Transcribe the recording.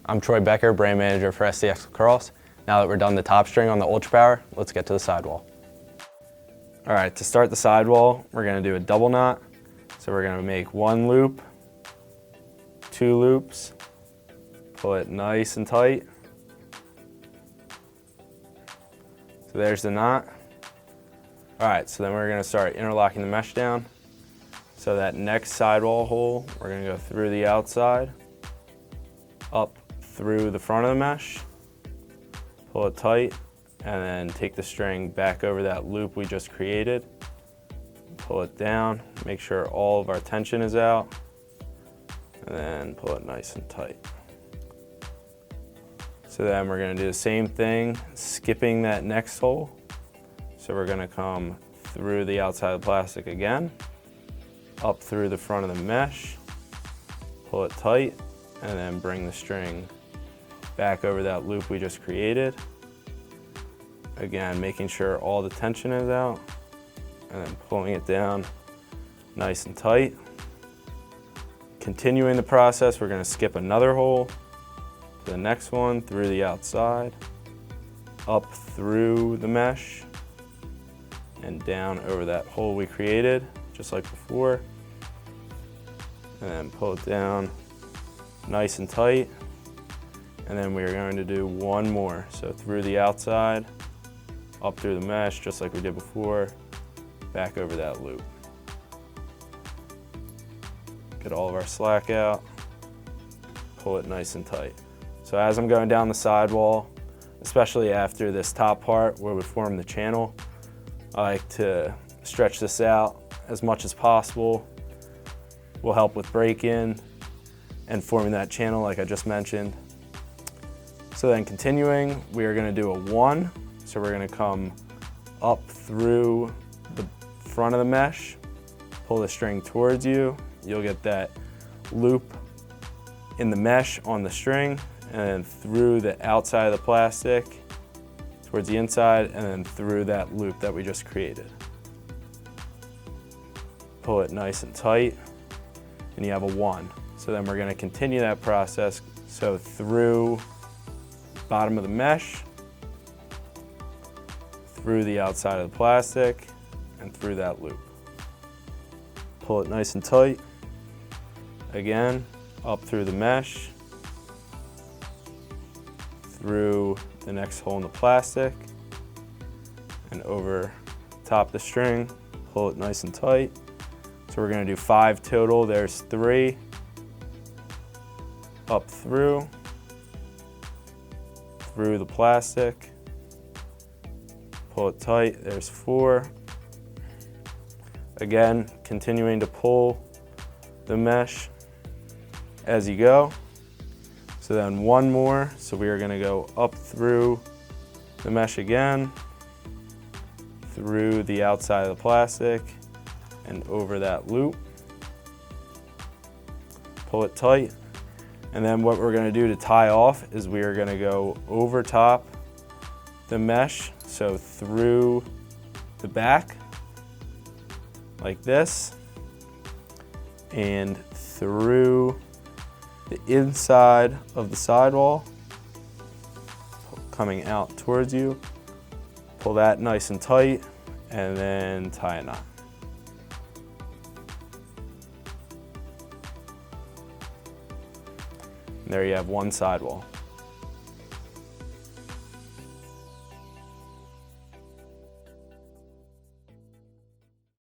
I'm Becker, Brand Manager for STX Lacrosse. Now that we're done the top string on the Ultra Power, let's get to the sidewall. All right, to start the sidewall, we're gonna do a double knot. So we're gonna make 1 loop, 2 loops, pull it nice and tight. So there's the knot. All right, so then we're gonna start interlocking the mesh down. So that next sidewall hole, we're gonna go through the outside, up through the front of the mesh, pull it tight, and then take the string back over that loop we just created, pull it down, make sure all of our tension is out, and then pull it nice and tight. So then we're gonna do the same thing, skipping that next hole. So we're gonna come through the outside of the plastic again, up through the front of the mesh, pull it tight, and then bring the string back over that loop we just created. Again, making sure all the tension is out, and then pulling it down nice and tight. Continuing the process, we're gonna skip another hole to the next one, through the outside, up through the mesh, and down over that hole we created, just like before. And then pull it down nice and tight. And then we are going to do one more. So through the outside, up through the mesh, just like we did before, back over that loop. Get all of our slack out, pull it nice and tight. So as I'm going down the sidewall, especially after this top part where we form the channel, I like to stretch this out as much as possible. Will help with break-in and forming that channel like I just mentioned. So then continuing, we are gonna do a 1. So we're gonna come up through the front of the mesh, pull the string towards you. You'll get that loop in the mesh on the string, and then through the outside of the plastic, towards the inside, and then through that loop that we just created. Pull it nice and tight, and you have a 1. So then we're gonna continue that process. So through bottom of the mesh, through the outside of the plastic, and through that loop. Pull it nice and tight. Again, up through the mesh, through the next hole in the plastic, and over top of the string, pull it nice and tight. So we're gonna do 5 total. There's 3, up through the plastic, pull it tight, there's 4. Again, continuing to pull the mesh as you go. So then 1 more, so we are gonna go up through the mesh again, through the outside of the plastic, and over that loop. Pull it tight. And then what we're gonna do to tie off is we are gonna go over top the mesh, so through the back, like this, and through the inside of the sidewall, coming out towards you. Pull that nice and tight, and then tie a knot. There you have 1 sidewall.